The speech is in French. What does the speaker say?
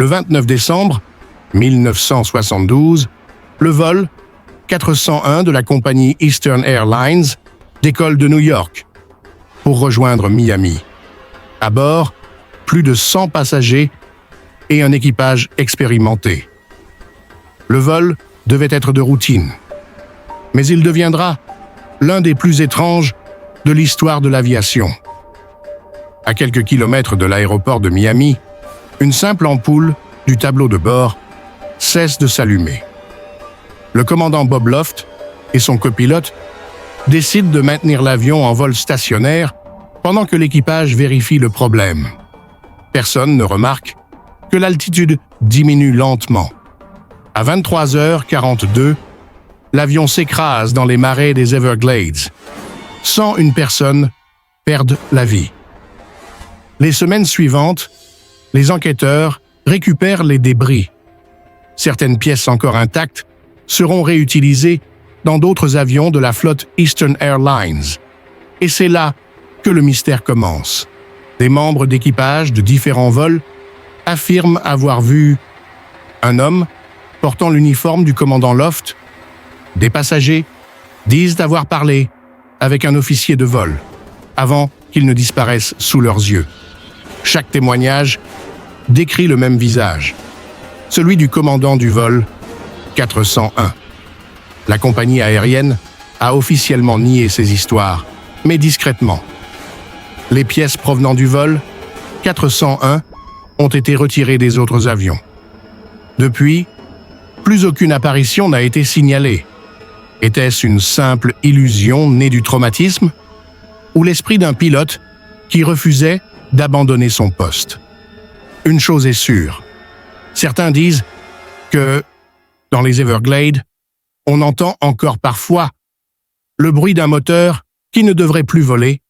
Le 29 décembre 1972, le vol 401 de la compagnie Eastern Airlines décolle de New York pour rejoindre Miami. À bord, plus de 100 passagers et un équipage expérimenté. Le vol devait être de routine, mais il deviendra l'un des plus étranges de l'histoire de l'aviation. À quelques kilomètres de l'aéroport de Miami, une simple ampoule du tableau de bord cesse de s'allumer. Le commandant Bob Loft et son copilote décident de maintenir l'avion en vol stationnaire pendant que l'équipage vérifie le problème. Personne ne remarque que l'altitude diminue lentement. À 23h42, l'avion s'écrase dans les marais des Everglades. 101 personnes perdent la vie. Les semaines suivantes, les enquêteurs récupèrent les débris. Certaines pièces encore intactes seront réutilisées dans d'autres avions de la flotte Eastern Airlines. Et c'est là que le mystère commence. Des membres d'équipage de différents vols affirment avoir vu un homme portant l'uniforme du commandant Loft. Des passagers disent avoir parlé avec un officier de vol avant qu'il ne disparaisse sous leurs yeux. Chaque témoignage décrit le même visage, celui du commandant du vol 401. La compagnie aérienne a officiellement nié ces histoires, mais discrètement. Les pièces provenant du vol 401 ont été retirées des autres avions. Depuis, plus aucune apparition n'a été signalée. Était-ce une simple illusion née du traumatisme ou l'esprit d'un pilote qui refusait d'abandonner son poste? Une chose est sûre. Certains disent que, dans les Everglades, on entend encore parfois le bruit d'un moteur qui ne devrait plus voler